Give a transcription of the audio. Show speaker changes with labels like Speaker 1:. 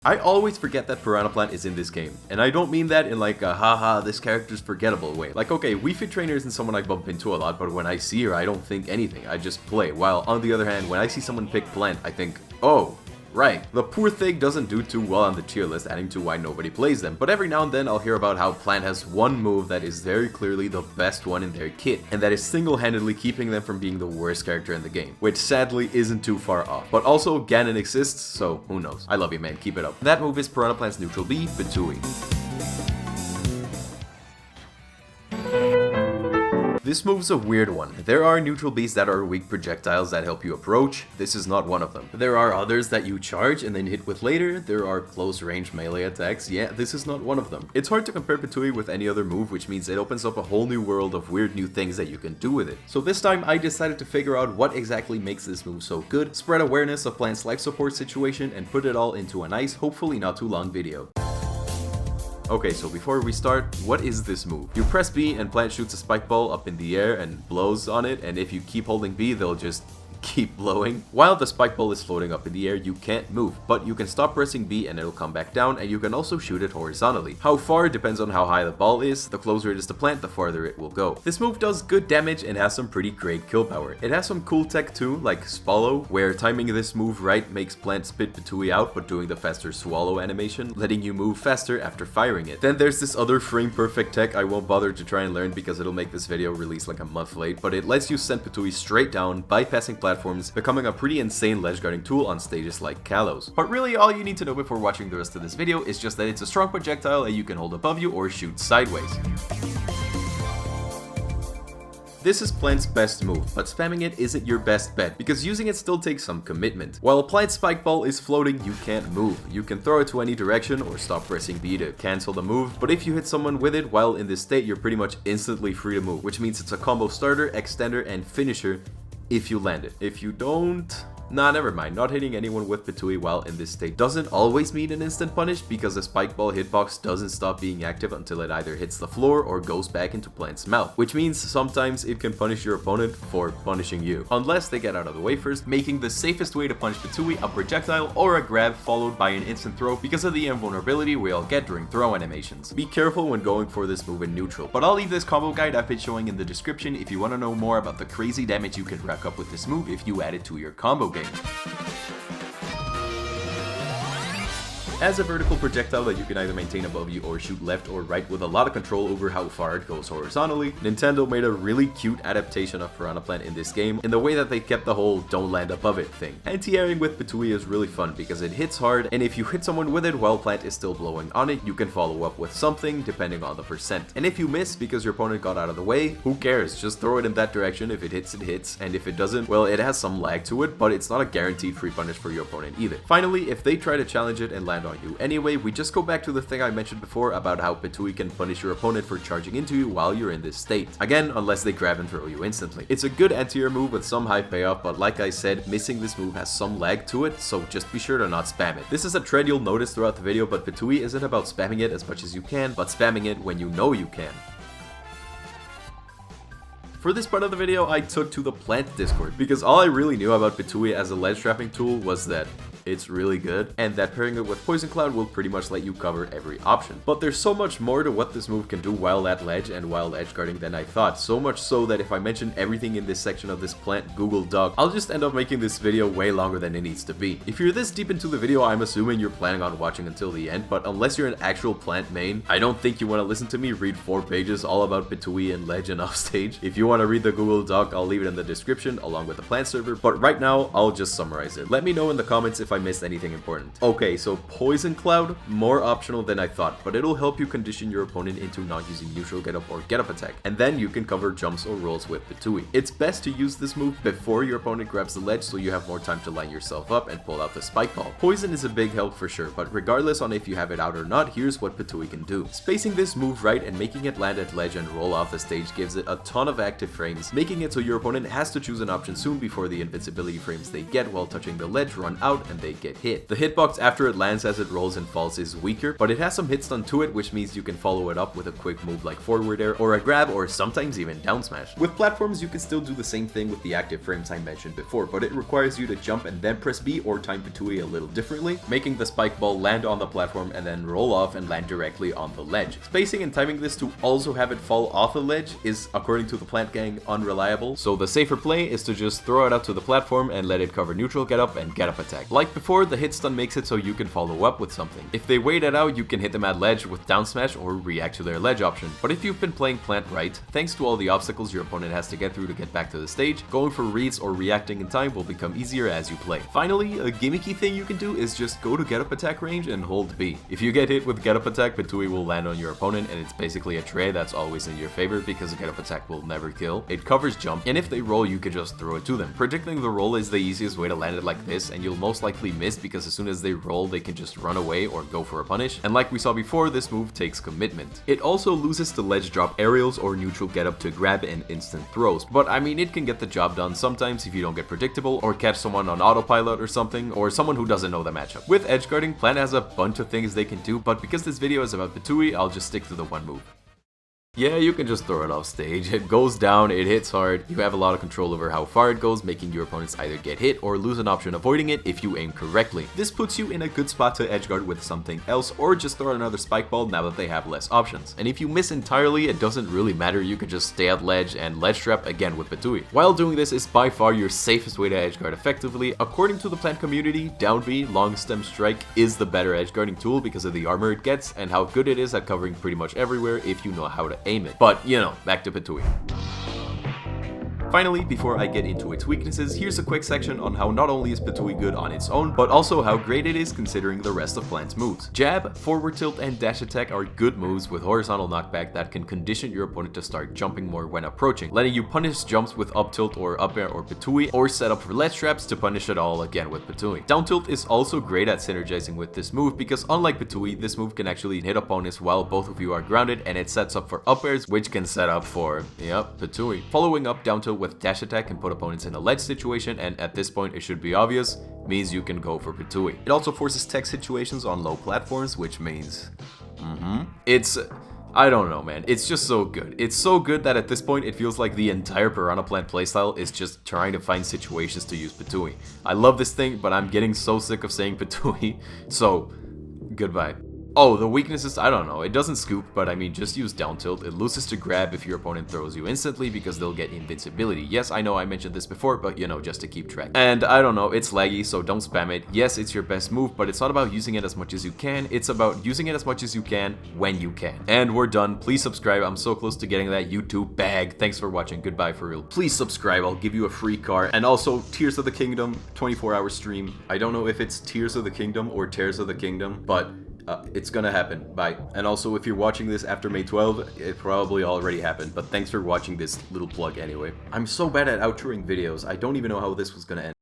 Speaker 1: I always forget that Piranha Plant is in this game, and I don't mean that in like a haha this character's forgettable way. Like okay, Wii Fit Trainer isn't someone I bump into a lot, but when I see her I don't think anything, I just play. While on the other hand, when I see someone pick Plant, I think, oh, right. The poor thing doesn't do too well on the tier list, adding to why nobody plays them, but every now and then I'll hear about how Plant has one move that is very clearly the best one in their kit, and that is single-handedly keeping them from being the worst character in the game, which sadly isn't too far off. But also, Ganon exists, so who knows. I love you, man, keep it up. That move is Piranha Plant's neutral B, Patooi. This move's a weird one. There are neutral Bs that are weak projectiles that help you approach. This is not one of them. There are others that you charge and then hit with later. There are close range melee attacks. Yeah, this is not one of them. It's hard to compare Patooi with any other move, which means it opens up a whole new world of weird new things that you can do with it. So this time I decided to figure out what exactly makes this move so good, spread awareness of Plant's life support situation, and put it all into a nice, hopefully not too long video. Okay, so before we start, what is this move? You press B and Plant shoots a spike ball up in the air and blows on it, and if you keep holding B, they'll just keep blowing. While the spike ball is floating up in the air, you can't move, but you can stop pressing B and it'll come back down, and you can also shoot it horizontally. How far depends on how high the ball is. The closer it is to Plant, the farther it will go. This move does good damage and has some pretty great kill power. It has some cool tech too, like Swallow, where timing this move right makes Plant spit Patooi out, but doing the faster swallow animation, letting you move faster after firing it. Then there's this other frame perfect tech I won't bother to try and learn because it'll make this video release like a month late, but it lets you send Patooi straight down, bypassing platforms, becoming a pretty insane ledge guarding tool on stages like Kalos. But really all you need to know before watching the rest of this video is just that it's a strong projectile that you can hold above you or shoot sideways. This is Plant's best move, but spamming it isn't your best bet, because using it still takes some commitment. While a Plant spike ball is floating, you can't move. You can throw it to any direction or stop pressing B to cancel the move, but if you hit someone with it while in this state, you're pretty much instantly free to move, which means it's a combo starter, extender, and finisher if you land it. If you don't... Nah, never mind. Not hitting anyone with Patooi while in this state doesn't always mean an instant punish, because the spike ball hitbox doesn't stop being active until it either hits the floor or goes back into Plant's mouth, which means sometimes it can punish your opponent for punishing you, unless they get out of the way first, making the safest way to punish Patooi a projectile or a grab followed by an instant throw because of the invulnerability we all get during throw animations. Be careful when going for this move in neutral, but I'll leave this combo guide I've been showing in the description if you want to know more about the crazy damage you can rack up with this move if you add it to your combo game. As a vertical projectile that you can either maintain above you or shoot left or right with a lot of control over how far it goes horizontally, Nintendo made a really cute adaptation of Piranha Plant in this game in the way that they kept the whole don't land above it thing. Anti-airing with Patooi is really fun because it hits hard, and if you hit someone with it while Plant is still blowing on it, you can follow up with something depending on the percent. And if you miss because your opponent got out of the way, who cares? Just throw it in that direction. If it hits, it hits, and if it doesn't, well, it has some lag to it, but it's not a guaranteed free punish for your opponent either. Finally, if they try to challenge it and land on you anyway, we just go back to the thing I mentioned before about how Patooi can punish your opponent for charging into you while you're in this state. Again, unless they grab and throw you instantly. It's a good anti-air move with some high payoff, but like I said, missing this move has some lag to it, so just be sure to not spam it. This is a trend you'll notice throughout the video, but Patooi isn't about spamming it as much as you can, but spamming it when you know you can. For this part of the video, I took to the Plant Discord, because all I really knew about Patooi as a ledge trapping tool was that it's really good, and that pairing it with Poison Cloud will pretty much let you cover every option. But there's so much more to what this move can do while at ledge and while edge guarding than I thought, so much so that if I mention everything in this section of this Plant Google Doc, I'll just end up making this video way longer than it needs to be. If you're this deep into the video, I'm assuming you're planning on watching until the end, but unless you're an actual Plant main, I don't think you want to listen to me read 4 pages all about Patooi and ledge and offstage. If you want to read the Google Doc, I'll leave it in the description along with the Plant server, but right now, I'll just summarize it. Let me know in the comments if I missed anything important. Okay, so Poison Cloud, more optional than I thought, but it'll help you condition your opponent into not using neutral get up or get up attack, and then you can cover jumps or rolls with Patooi. It's best to use this move before your opponent grabs the ledge so you have more time to line yourself up and pull out the spike ball. Poison is a big help for sure, but regardless on if you have it out or not, here's what Patooi can do. Spacing this move right and making it land at ledge and roll off the stage gives it a ton of active frames, making it so your opponent has to choose an option soon before the invincibility frames they get while touching the ledge run out and they get hit. The hitbox after it lands as it rolls and falls is weaker, but it has some hit stun to it, which means you can follow it up with a quick move like forward air or a grab or sometimes even down smash. With platforms, you can still do the same thing with the active frames I mentioned before, but it requires you to jump and then press B or time Patooi a little differently, making the spike ball land on the platform and then roll off and land directly on the ledge. Spacing and timing this to also have it fall off the ledge is, according to the Plant Gang, unreliable, so the safer play is to just throw it out to the platform and let it cover neutral get up and get up attack. Like before, the hit stun makes it so you can follow up with something. If they wait it out, you can hit them at ledge with down smash or react to their ledge option. But if you've been playing Plant right, thanks to all the obstacles your opponent has to get through to get back to the stage, going for reads or reacting in time will become easier as you play. Finally, a gimmicky thing you can do is just go to get up attack range and hold B. If you get hit with get up attack, Patooi will land on your opponent and it's basically a tray that's always in your favor because a get up attack will never kill. It covers jump, and if they roll, you can just throw it to them. Predicting the roll is the easiest way to land it like this, and you'll most likely miss because as soon as they roll, they can just run away or go for a punish. And like we saw before, this move takes commitment. It also loses the ledge drop aerials or neutral get up to grab and instant throws, but I mean it can get the job done sometimes if you don't get predictable or catch someone on autopilot or something, or someone who doesn't know the matchup. With edge guarding, Plant has a bunch of things they can do, but because this video is about Patooi, I'll just stick to the one move. Yeah, you can just throw it off stage. It goes down, it hits hard. You have a lot of control over how far it goes, making your opponents either get hit or lose an option avoiding it if you aim correctly. This puts you in a good spot to edgeguard with something else or just throw another spike ball now that they have less options. And if you miss entirely, it doesn't really matter, you can just stay at ledge and ledge trap again with Patooi. While doing this is by far your safest way to edgeguard effectively. According to the Plant community, down B, long stem strike is the better edgeguarding tool because of the armor it gets and how good it is at covering pretty much everywhere if you know how to aim it. But, you know, back to Patooi. Finally, before I get into its weaknesses, here's a quick section on how not only is Patooi good on its own, but also how great it is considering the rest of Plant's moves. Jab, forward tilt, and dash attack are good moves with horizontal knockback that can condition your opponent to start jumping more when approaching, letting you punish jumps with up tilt or up air or Patooi, or set up for ledge traps to punish it all again with Patooi. Down tilt is also great at synergizing with this move because unlike Patooi, this move can actually hit opponents while both of you are grounded, and it sets up for up airs, which can set up for, yep, Patooi. Following up down tilt with dash attack can put opponents in a ledge situation, and at this point it should be obvious, means you can go for Patooi. It also forces tech situations on low platforms, which means it's, I don't know, man, it's just so good. It's so good that at this point it feels like the entire Piranha Plant playstyle is just trying to find situations to use Patooi. I love this thing, but I'm getting so sick of saying Patooi, so goodbye. Oh, the weaknesses, I don't know, it doesn't scoop, but I mean, just use down tilt. It loses to grab if your opponent throws you instantly because they'll get invincibility. Yes, I know I mentioned this before, but you know, just to keep track. And I don't know, it's laggy, so don't spam it. Yes, it's your best move, but it's not about using it as much as you can. It's about using it as much as you can when you can. And we're done. Please subscribe. I'm so close to getting that YouTube bag. Thanks for watching. Goodbye for real. Please subscribe. I'll give you a free car. And also, Tears of the Kingdom, 24-hour stream. I don't know if it's Tears of the Kingdom or Tears of the Kingdom, but it's gonna happen. Bye. And also, if you're watching this after May 12, it probably already happened, but thanks for watching this little plug anyway. I'm so bad at outroing videos, I don't even know how this was gonna end.